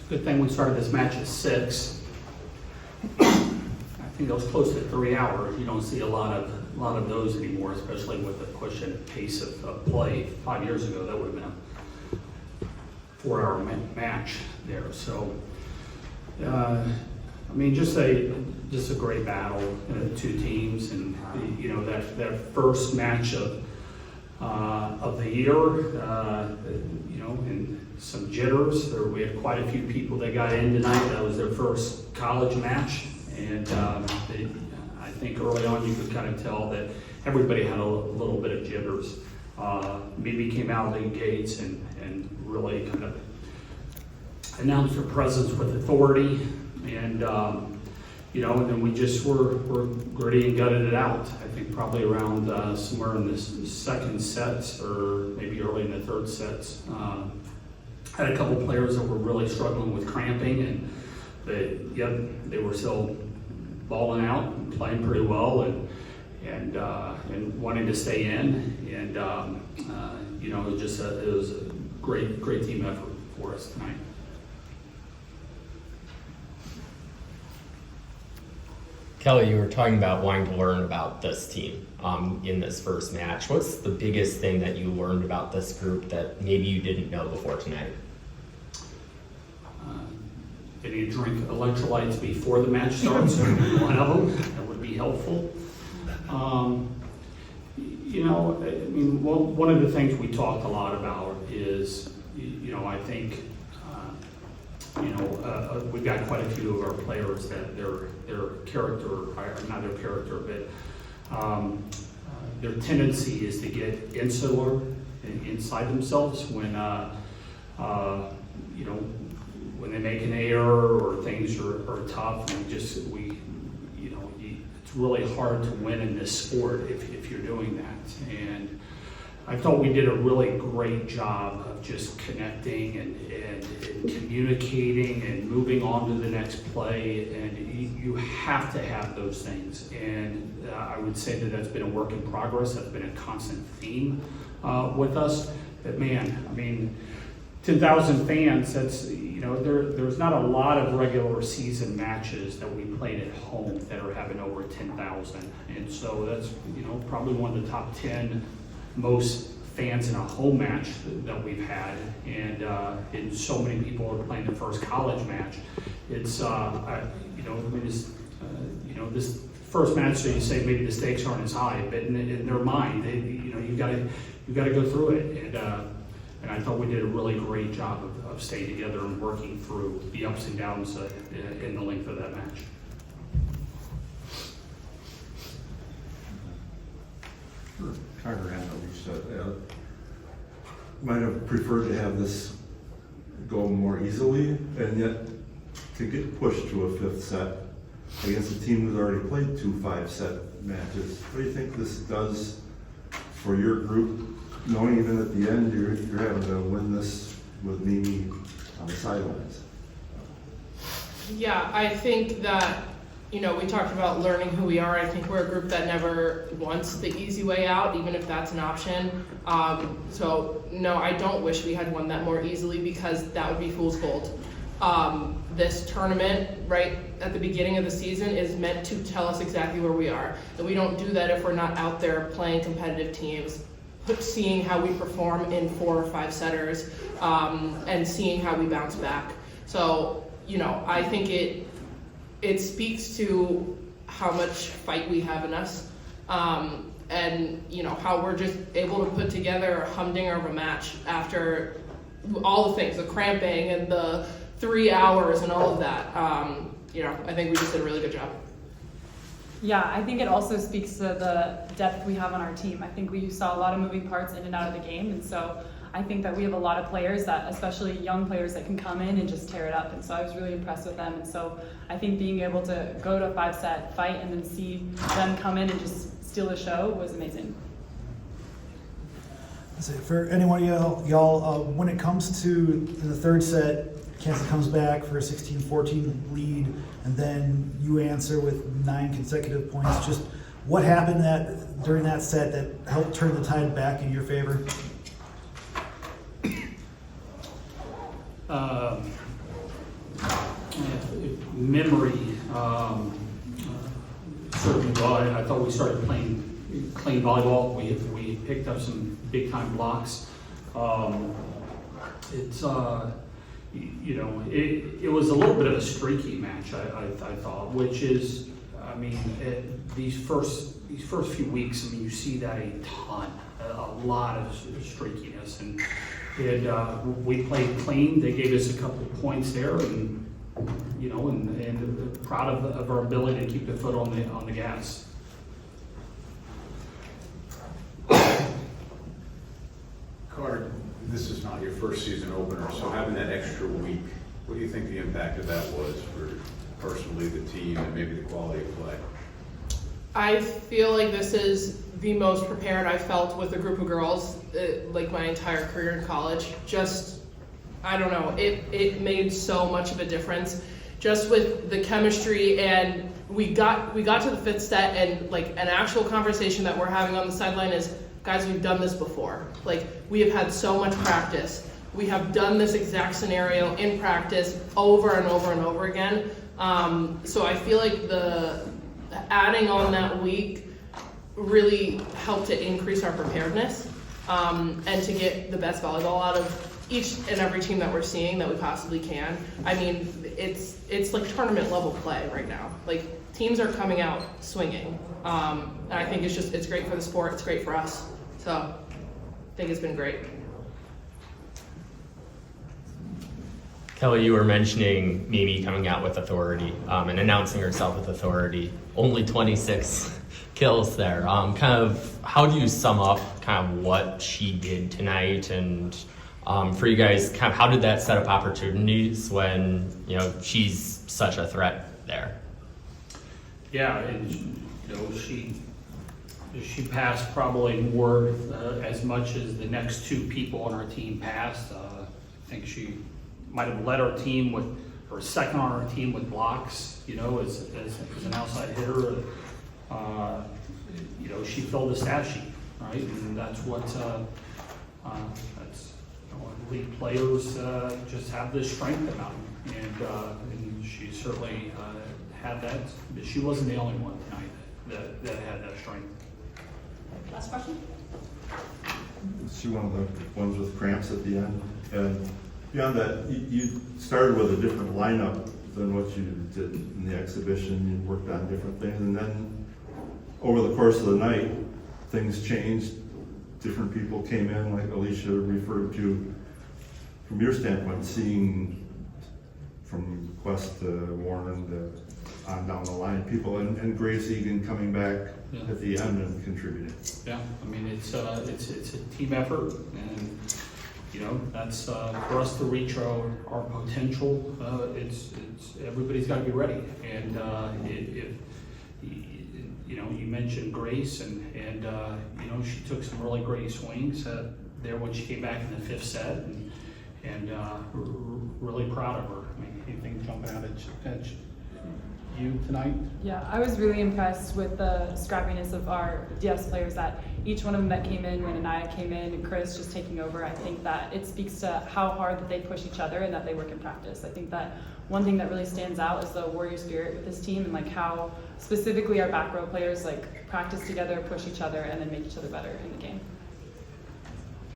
Good thing we started this match at 6. I think that was close to 3 hours. You don't see a lot of those anymore, especially with the push and pace of play. 5 years ago, that would have been a 4-hour match there. So, I mean, just a great battle, two teams, and you know that first match of the year, you know, and some jitters. We had quite a few people that got in tonight. That was their first college match, and I think early on you could kind of tell that everybody had a little bit of jitters. Maybe came out of the gates and really kind of announced their presence with authority, and you know, and then we just were gritty and gutted it out. I think probably around somewhere in the second sets or maybe early in the third sets. Had a couple players that were really struggling with cramping, and they were still balling out and playing pretty well, and wanting to stay in, and you know, it was a great team effort for us tonight. Kelly, you were talking about wanting to learn about this team in this first match. What's the biggest thing that you learned about this group that maybe you didn't know before tonight? They need to drink electrolytes before the match starts. One of them, that would be helpful. You know, I mean, one of the things we talked a lot about is, you know, I think, you know, we've got quite a few of our players that their character, not their character, but their tendency is to get insular and inside themselves when, you know, when they make an error or things are tough, and you know, it's really hard to win in this sport if you're doing that. And I thought we did a really great job of just connecting and communicating and moving on to the next play. And you have to have those things. And I would say that that's been a work in progress. That's been a constant theme with us. But man, I mean, 10,000 fans, that's, you know, there's not a lot of regular season matches that we played at home that are having over 10,000. And so that's, you know, probably one of the top 10 most fans in a home match that we've had, and so many people are playing their first college match. It's you know, we just you know, this first match, so you say maybe the stakes aren't as high, but in their mind, you know, you got to go through it, and I thought we did a really great job of staying together and working through the ups and downs in the length of that match. Carter and Alicia might have preferred to have this go more easily, and yet to get pushed to a 5th set against a team who's already played 2 5-set matches. What do you think this does for your group, knowing even at the end you're having to win this with Mimi on the sidelines? Yeah, I think that, you know, we talked about learning who we are. I think we're a group that never wants the easy way out, even if that's an option. So no, I don't wish we had won that more easily, because that would be fool's gold. This tournament, right at the beginning of the season, is meant to tell us exactly where we are. And we don't do that if we're not out there playing competitive teams, seeing how we perform in 4 or 5 setters, and seeing how we bounce back. So, you know, I think it speaks to how much fight we have in us, and you know, how we're just able to put together a humdinger of a match after all the things, the cramping and the 3 hours and all of that. You know, I think we just did a really good job. Yeah, I think it also speaks to the depth we have on our team. I think we saw a lot of moving parts in and out of the game, and so I think that we have a lot of players that, especially young players, that can come in and just tear it up, and so I was really impressed with them. And so I think being able to go to a 5-set fight and then see them come in and just steal the show was amazing. So for anyone of y'all, when it comes to the 3rd set, Kansas comes back for a 16-14 lead, and then you answer with 9 consecutive points. Just what happened during that set that helped turn the tide back in your favor? memory, certainly well. I thought we started playing clean volleyball. We picked up some big time blocks. It's it was a little bit of a streaky match. I thought, which is, I mean, these first few weeks, I mean, you see that a ton, a lot of streakiness, and we played clean. They gave us a couple of points there, and proud of our ability to keep the foot on the gas. Card, this is not your first season opener, so having that extra week, what do you think the impact of that was for personally the team and maybe the quality of play? I feel like this is the most prepared I felt with a group of girls, like my entire career in college. Just, I don't know, it made so much of a difference. Just with the chemistry, and we got to the fifth set, and like an actual conversation that we're having on the sideline is, guys, we've done this before. Like, we have had so much practice. We have done this exact scenario in practice over and over and over again. So I feel like the adding on that week really helped to increase our preparedness, and to get the best volleyball out of each and every team that we're seeing that we possibly can. I mean, it's like tournament level play right now. Like, teams are coming out swinging, and I think it's great for the sport. It's great for us. So I think it's been great. Kelly, you were mentioning Mimi coming out with authority and announcing herself with authority. Only 26 kills there. Kind of, how do you sum up kind of what she did tonight, and for you guys, kind of how did that set up opportunities when she's such a threat there? Yeah, and she passed probably more as much as the next two people on our team passed. I think she might have led our team with, or second on our team with blocks, as an outside hitter. She filled the stat sheet, right? And that's what elite players just have this strength about them. And she certainly had that. But she wasn't the only one tonight that had that strength. Last question? Was she one of the ones with cramps at the end? And beyond that, you started with a different lineup than what you did in the exhibition. You worked on different things, and then over the course of the night, things changed. Different people came in, like Alicia referred to. From your standpoint, seeing from Quest to Warren to on down the line, people, and Grace Egan coming back at the end and contributing. Yeah, I mean, it's a team effort, and that's for us to reach our potential. It's everybody's got to be ready, and you mentioned Grace, and she took some really great swings there when she came back in the fifth set, and really proud of her. I mean, anything jumping out at you tonight? Yeah, I was really impressed with the scrappiness of our DS players, that each one of them that came in, when Anaya came in and Chris just taking over, I think that it speaks to how hard that they push each other and that they work in practice. I think that one thing that really stands out is the warrior spirit with this team, and like how specifically our back row players like practice together, push each other, and then make each other better in the game.